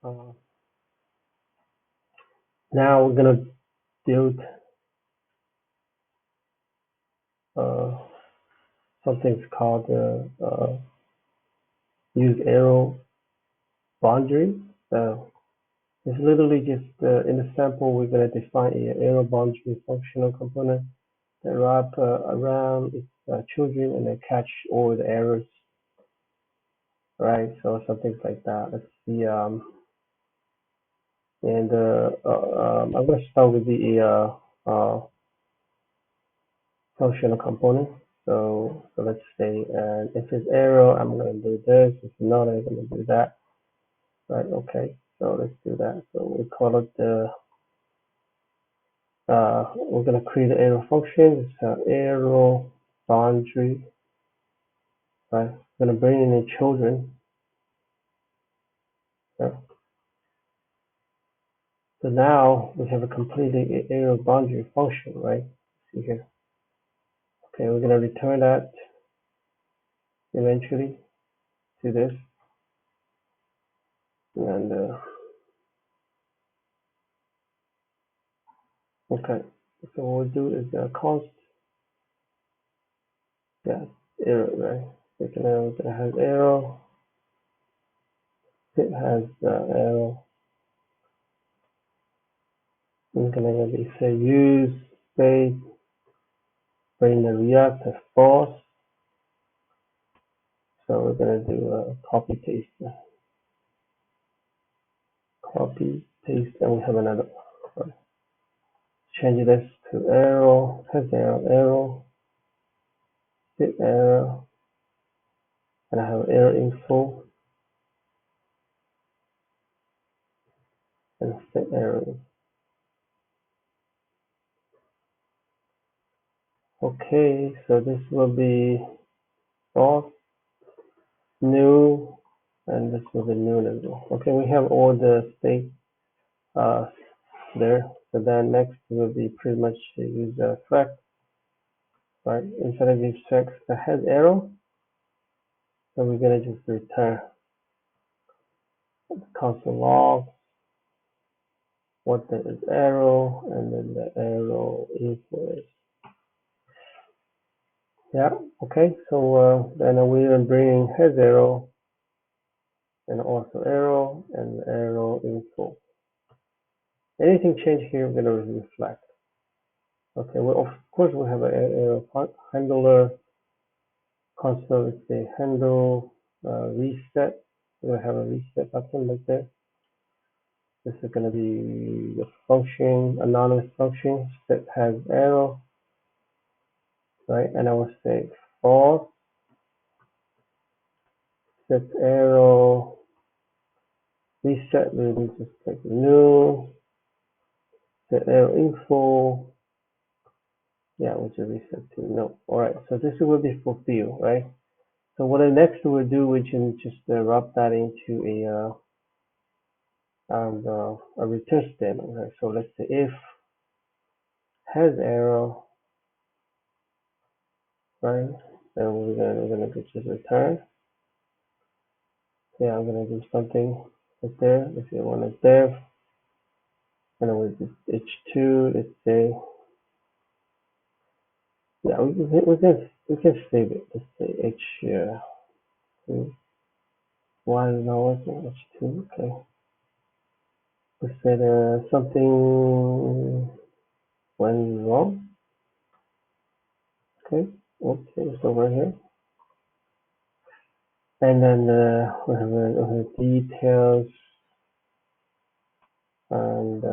Uh, Now we're gonna build uh, something called use arrow boundary. So it's literally just in the sample we're gonna define an arrow boundary functional component that wrap around its children and then catch all the errors, right? So something like that. Let's see. And I'm gonna start with the functional component. So let's say, and if it's arrow, I'm gonna do this. If not, I'm gonna do that. Right? Okay. So let's do that. So we call it the. We're gonna create an arrow function. It's an arrow boundary. Right? We're gonna bring in the children. Yeah. So now we have a completely arrow boundary function, right? See here. Okay, we're gonna return that eventually to this, and okay. So what we'll do is const, yeah, arrow, right? We're gonna have arrow. It has arrow. We're gonna be say use space, bring the react to false. So we're gonna do copy paste, and we have another. Change this to arrow, has arrow, hit arrow, and I have arrow info and set arrow. Okay, so this will be false, new, and this will be new as well. Okay, we have all the state there. So then next will be pretty much use a flex, right? Instead of use flex that has arrow, so we're gonna just return console log what there is arrow, and then the arrow info is. Yeah, okay, so then we're bringing has arrow and also arrow and arrow info. Anything change here, we're gonna reflect. Okay, well, of course we have a handler console. Let's say handle reset. We're gonna have a reset button like this. This is gonna be the function, anonymous function that has arrow, right? And I will say false, set arrow, reset. We will just click new, set arrow info. Yeah, which is reset to no. All right, so this will be fulfilled, right? So what the next we'll do, we can just wrap that into a return statement, right? So let's say if has arrow, right? Then we're gonna just return. Yeah, I'm gonna do something right there. If you want it there, and then with this h2, let's say, yeah, we can save it. Let's say h2. Why is not working? H2, okay. We said something went wrong. Okay, okay, it's over here. And then we have details, and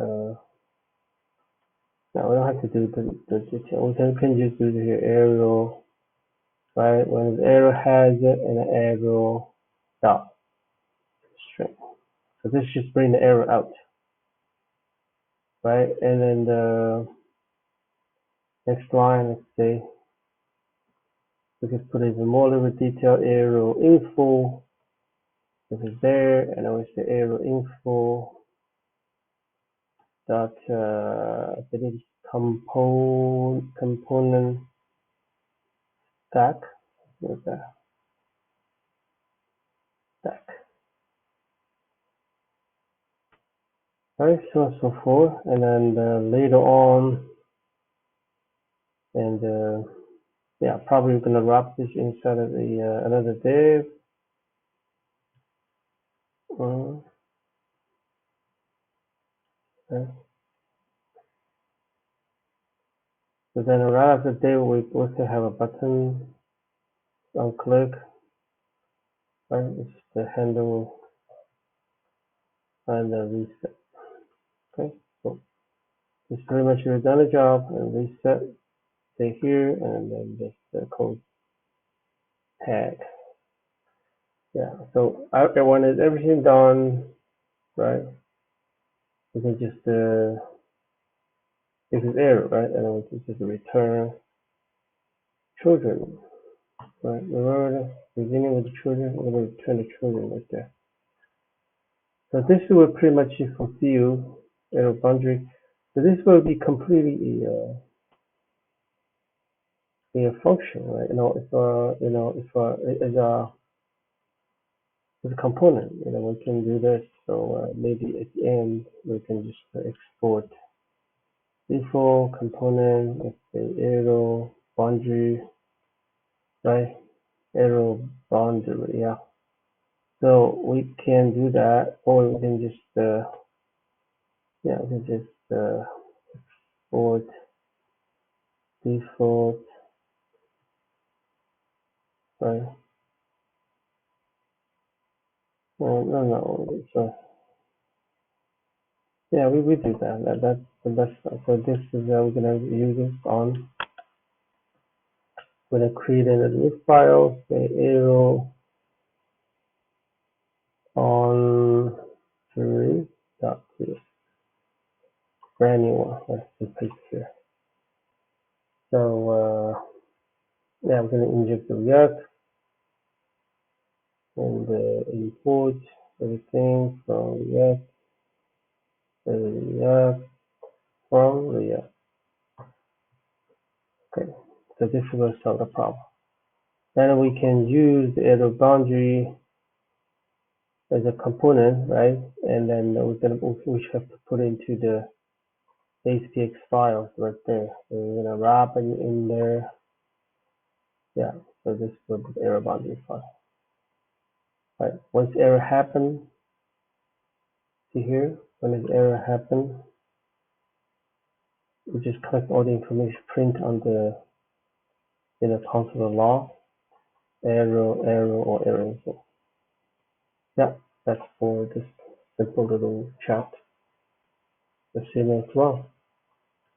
now we don't have to do the detail. We can just do here arrow, right? When the arrow has it and the arrow dot string. So this just bring the arrow out, right? And then the next line, let's say we can put even more little detail arrow info. If it's there, and I will say arrow info dot component stack with the stack. right? So forth, and then later on, and yeah, probably gonna wrap this inside of the another div. Okay. So then right after div, we also have a button on click, right? It's the handle and the reset. Okay, so it's pretty much you've done a job, and reset, stay here, and then just the code tag. Yeah, so when it's everything done, right, we can just this is error, right, and then we can just return children, right? Remember beginning with the children, we're going to return the children right there. So this will pretty much fulfill error boundary. So this will be completely a function, right? It's a component. We can do this. So maybe at the end we can just export default component, let's say arrow boundary, right? Arrow boundary, yeah. So we can do that, or we can just yeah, we can just export default, right? No. So yeah, we do that. That's the best. So this is we're gonna use this on. We're gonna create a new file, say arrow on 3.0, brand new one. Let's just paste here. So yeah, we're gonna inject the React and import everything from React, from React. Okay, so this will solve the problem. Then we can use the arrow boundary as a component, right? And then we have to put into the ASPX files right there. So we're gonna wrap it in there. Yeah, so this will be the error boundary file. Right. Once error happen, see here, when this error happen, we just collect all the information, print on the console log, error, or error info. Yeah, that's for this simple little chat. The same as well.